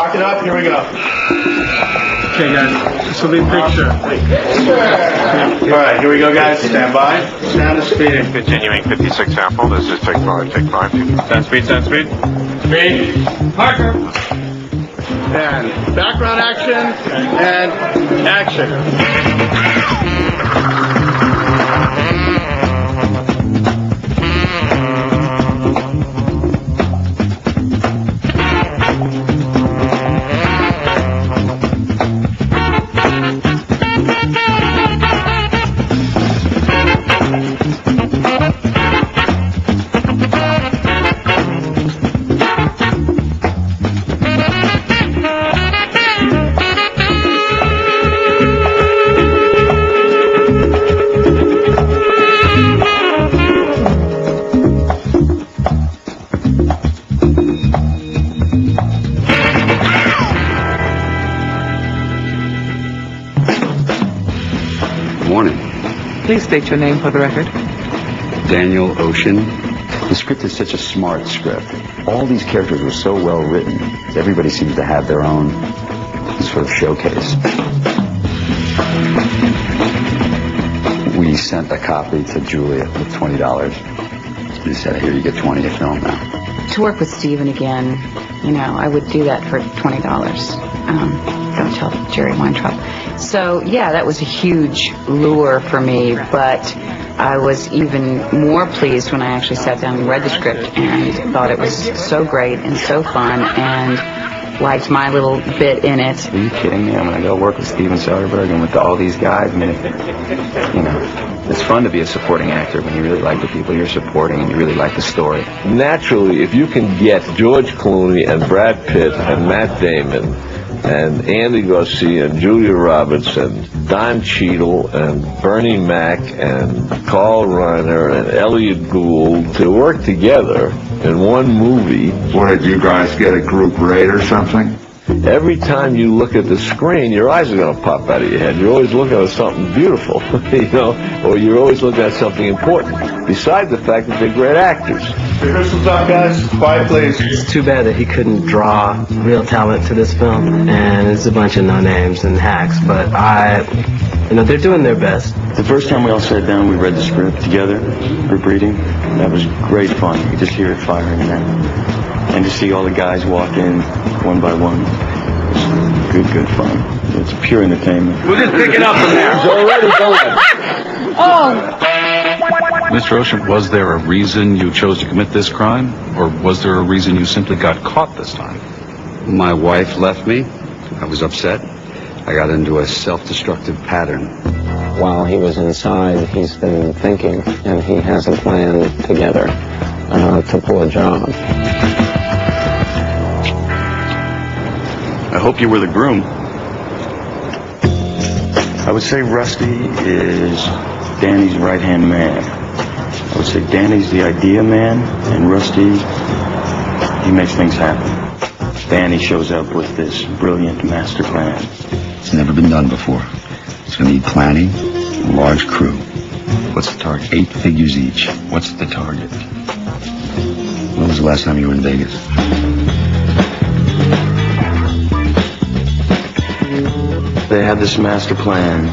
Lock it up. Here we go. Okay, guys. This will be picture. All right, here we go, guys. Stand by. Sound is speeding. Continuing 56 sample. This is take 5, take 5. 10 speed, 10 speed. Speed. Parker. And background action and action. Please state your name for the record. Daniel Ocean. The script is such a smart script. All these characters were so well written. Everybody seems to have their own sort of showcase. We sent a copy to Julia with $20. He said, here, you get 20 to film now. To work with Steven again, you know, I would do that for $20. Don't tell Jerry Weintraub. So, yeah, that was a huge lure for me, but I was even more pleased when I actually sat down and read the script and thought it was so great and so fun and liked my little bit in it. Are you kidding me? I'm going to go work with Steven Soderbergh and with all these guys. I mean, you know, it's fun to be a supporting actor when you really like the people you're supporting and you really like the story. Naturally, if you can get George Clooney and Brad Pitt and Matt Damon and Andy Garcia and Julia Roberts and Don Cheadle and Bernie Mac and Carl Reiner and Elliot Gould to work together in one movie. What, did you guys get a group rate or something? Every time you look at the screen, your eyes are going to pop out of your head. You're always looking at something beautiful, you know, or you're always looking at something important, besides the fact that they're great actors. Rehearsals up, guys. Quiet, please. It's too bad that he couldn't draw real talent to this film, and it's a bunch of no-names and hacks, but they're doing their best. The first time we all sat down, we read the script together, group reading. That was great fun. You could just hear it firing now. And to see all the guys walk in one by one. Good fun. It's pure entertainment. We'll just pick it up from there. It's already going. Oh! Mr. Ocean, was there a reason you chose to commit this crime? Or was there a reason you simply got caught this time? My wife left me. I was upset. I got into a self-destructive pattern. While he was inside, he's been thinking, and he has a plan together to pull a job. I hope you were the groom. I would say Rusty is Danny's right-hand man. I would say Danny's the idea man, and Rusty, he makes things happen. Danny shows up with this brilliant master plan. It's never been done before. It's going to need planning, a large crew. What's the target? 8 figures each. What's the target? When was the last time you were in Vegas? They had this master plan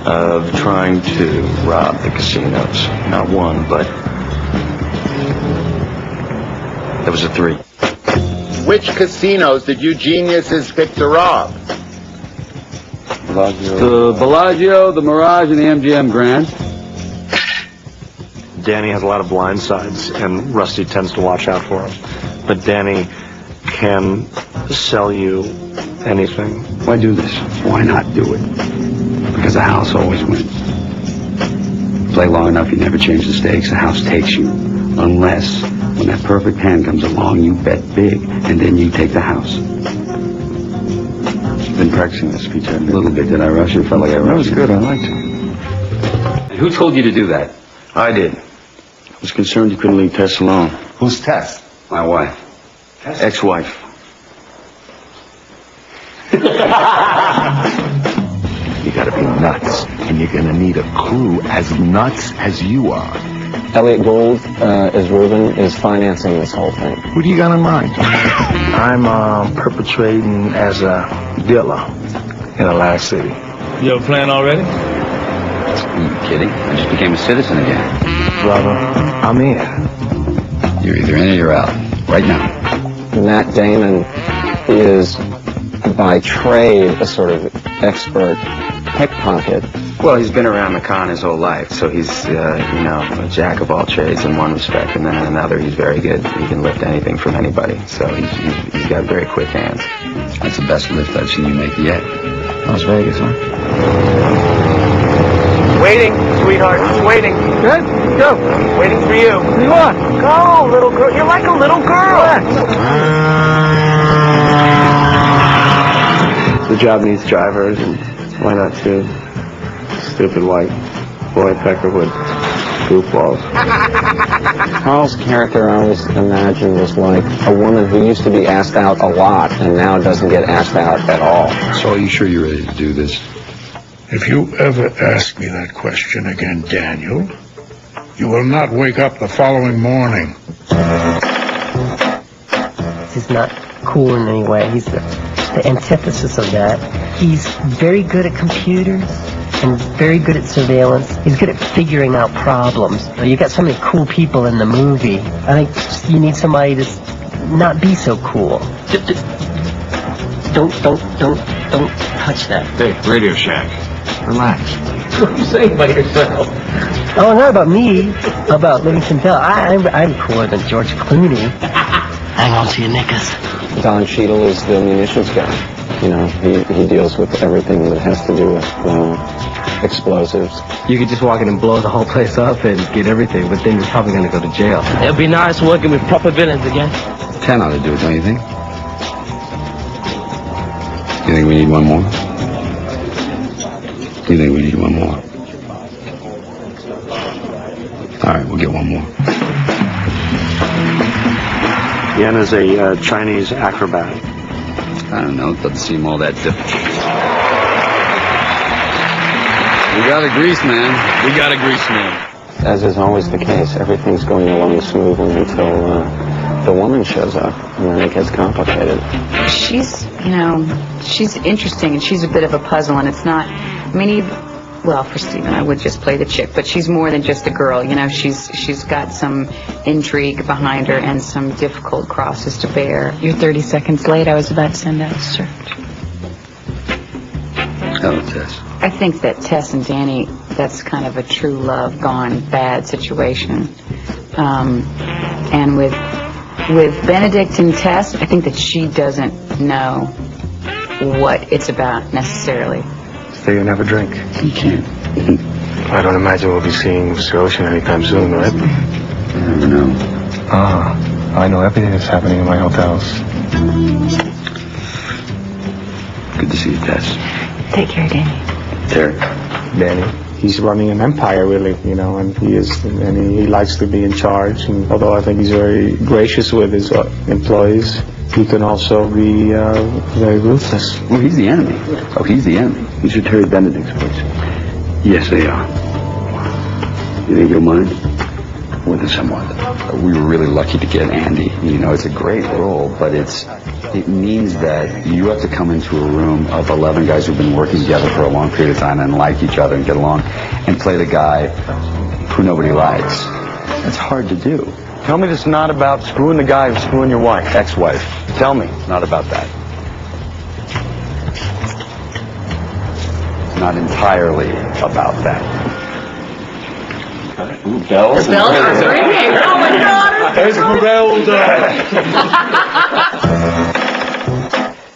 of trying to rob the casinos. Not one, but there was a 3. Which casinos did you geniuses pick to rob? The Bellagio, the Mirage, and the MGM Grand. Danny has a lot of blind sides, and Rusty tends to watch out for him. But Danny can sell you anything. Why do this? Why not do it? Because the house always wins. Play long enough, you never change the stakes. The house takes you. Unless, when that perfect hand comes along, you bet big, and then you take the house. Been practicing this speech a little bit. Did I rush it? Felt like I rushed it. That was good. I liked it. And who told you to do that? I did. I was concerned you couldn't leave Tess alone. Who's Tess? My wife. Ex-wife. You gotta be nuts, and you're gonna need a crew as nuts as you are. Elliot Gould, as Reuben, is financing this whole thing. What do you got in mind? I'm perpetrating as a dealer in a large city. You have a plan already? Are you kidding? I just became a citizen again. Brother, I'm in. You're either in or you're out. Right now. Matt Damon is, by trade, a sort of expert pickpocket. Well, he's been around the con his whole life, so he's, a jack of all trades in one respect, and then in another, he's very good. He can lift anything from anybody, so he's got very quick hands. That's the best lift I've seen you make yet. Las Vegas, huh? Waiting, sweetheart, just waiting. Good? Go. Waiting for you. What do you want? Go, little girl. You're like a little girl. The job needs drivers, and why not two stupid white boy Peckerwood goofballs? Carl's character, I always imagined, was like a woman who used to be asked out a lot and now doesn't get asked out at all. So are you sure you're ready to do this? If you ever ask me that question again, Daniel, you will not wake up the following morning. He's not cool in any way. He's the antithesis of that. He's very good at computers and very good at surveillance. He's good at figuring out problems. You got so many cool people in the movie. I think you need somebody to not be so cool. Don't touch that. Hey, Radio Shack. Relax. What are you saying about yourself? Oh, not about me. About Livingston Bell. I'm cooler than George Clooney. Hang on to your knickers. Don Cheadle is the munitions guy. You know, he deals with everything that has to do with explosives. You could just walk in and blow the whole place up and get everything, but then you're probably going to go to jail. It'll be nice working with proper villains again. 10 ought to do it, don't you think? You think we need one more? You think we need one more? All right, we'll get one more. Yen is a Chinese acrobat. I don't know, it doesn't seem all that difficult. We got a grease man. We got a grease man. As is always the case, everything's going along smoothly until the woman shows up, and then it gets complicated. She's interesting, and she's a bit of a puzzle, and it's not, well, for Stephen, I would just play the chick, but she's more than just a girl, she's got some intrigue behind her and some difficult crosses to bear. You're 30 seconds late. I was about to send out a search. Oh, Tess. I think that Tess and Danny, that's kind of a true love gone bad situation. And with Benedict and Tess, I think that she doesn't know what it's about necessarily. Stay and have a drink. You can't. I don't imagine we'll be seeing Mr. Ocean anytime soon, right? You never know. I know everything that's happening in my hotels. Good to see you, Tess. Take care, Danny. Derek. Danny. He's running an empire, really, and he likes to be in charge. And although I think he's very gracious with his employees, he can also be very ruthless. Well, he's the enemy. Oh, he's the enemy. These are Terry Benedict's boys. Yes, they are. You think you'll mind? More than somewhat. We were really lucky to get Andy. It's a great role, but it means that you have to come into a room of 11 guys who've been working together for a long period of time and like each other and get along and play the guy who nobody likes. That's hard to do. Tell me it's not about screwing the guy who's screwing your wife. Ex-wife. Tell me. It's not about that. It's not entirely about that. Ooh, bells. The bells are ringing. Oh my God!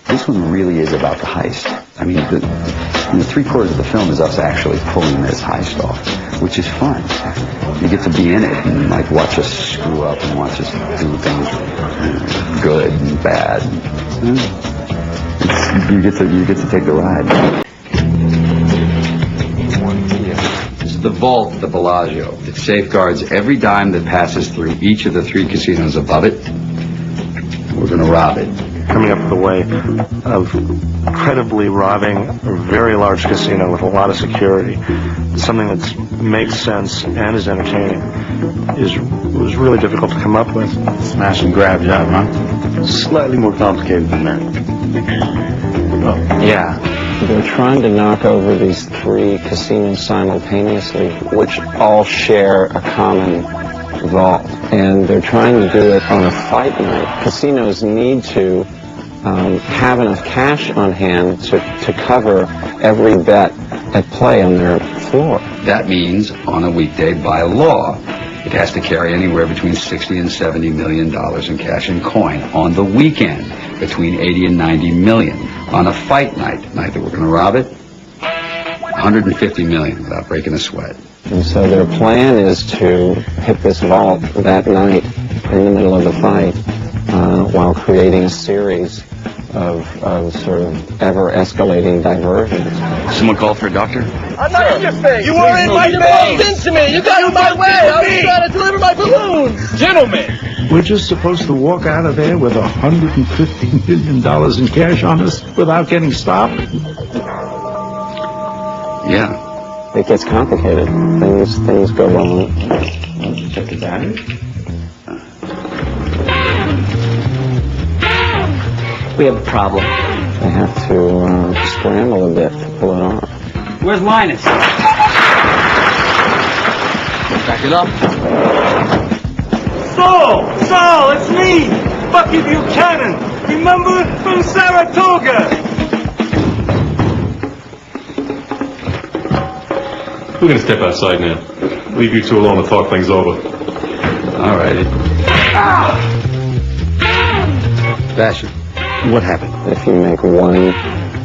This one really is about the heist. I mean, the 3/4 of the film is us actually pulling this heist off, which is fun. You get to be in it and watch us screw up and watch us do things good and bad. You get to take the ride. This is the vault at the Bellagio. It safeguards every dime that passes through each of the 3 casinos above it. We're going to rob it. Coming up the way of credibly robbing a very large casino with a lot of security, something that makes sense and is entertaining, was really difficult to come up with. Smash and grab job, huh? Slightly more complicated than that. Yeah. They're trying to knock over these 3 casinos simultaneously, which all share a common vault. And they're trying to do it on a fight night. Casinos need to have enough cash on hand to cover every bet at play on their floor. That means on a weekday, by law, it has to carry anywhere between $60 and $70 million in cash and coin. On the weekend, between 80 and 90 million. On a fight night that we're going to rob it, 150 million without breaking a sweat. And so their plan is to hit this vault that night in the middle of the fight while creating a series of sort of ever-escalating diversions. Someone called for a doctor? I'm not in your face. You were in my face. Into me. You got in my way. I was trying to deliver my balloons. Gentlemen. We're just supposed to walk out of there with $150 million in cash on us without getting stopped? Yeah. It gets complicated. Things go wrong. Check the battery. We have a problem. They have to scramble a bit to pull it off. Where's Linus? Back it up. Saul, it's me, Bucky Buchanan. Remember from Saratoga? We're going to step outside now. Leave you two alone to talk things over. All righty. Basher, what happened? If you make one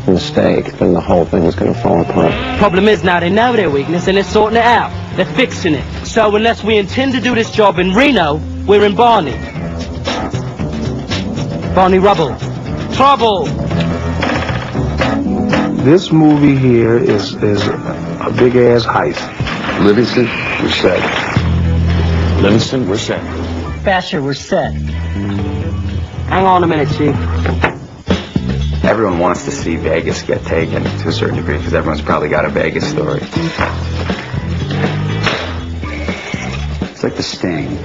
mistake, then the whole thing is going to fall apart. Problem is now they know their weakness and they're sorting it out. They're fixing it. So unless we intend to do this job in Reno, we're in Barney. Barney Rubble. Trouble! This movie here is a big-ass heist. Livingston, we're set. Livingston, we're set. Basher, we're set. Hang on a minute, Chief. Everyone wants to see Vegas get taken to a certain degree because everyone's probably got a Vegas story. It's like The Sting,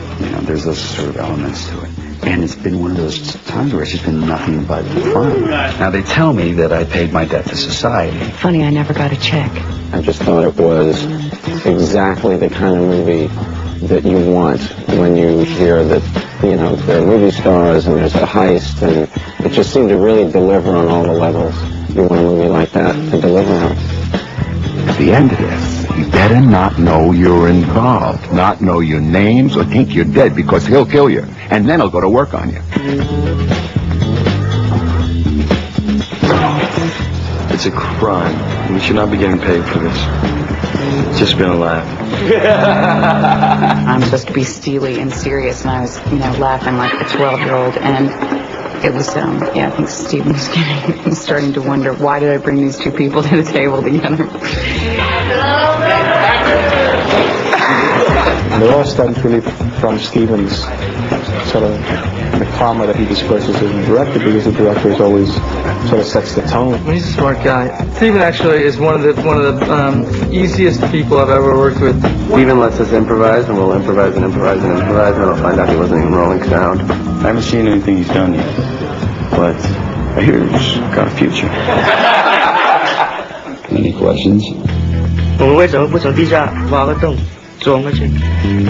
there's those sort of elements to it. And it's been one of those times where it's just been nothing but fun. Now, they tell me that I paid my debt to society. Funny, I never got a check. I just thought it was exactly the kind of movie that you want when you hear that, there are movie stars and there's a heist, and it just seemed to really deliver on all the levels you want a movie like that to deliver on. At the end of this, you better not know you're involved, not know your names or think you're dead, because he'll kill you, and then he'll go to work on you. It's a crime. We should not be getting paid for this. It's just been a laugh. I'm supposed to be steely and serious, and I was, laughing like a 12-year-old, and it was, I think Steve was starting to wonder, why did I bring these two people to the table together? They're all stems really from Stephen's sort of the karma that he disperses as a director, because the director is always sort of sets the tone. He's a smart guy. Stephen actually is one of the easiest people I've ever worked with. Stephen lets us improvise, and we'll improvise and improvise and improvise, and we'll find out he wasn't even rolling sound. I haven't seen anything he's done yet, but I hear he's got a future. Any questions?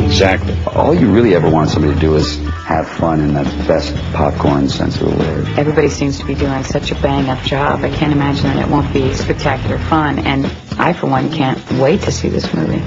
Exactly. All you really ever want somebody to do is have fun in that best popcorn sense of the word. Everybody seems to be doing such a bang-up job. I can't imagine that it won't be spectacular fun, and I, for one, can't wait to see this movie.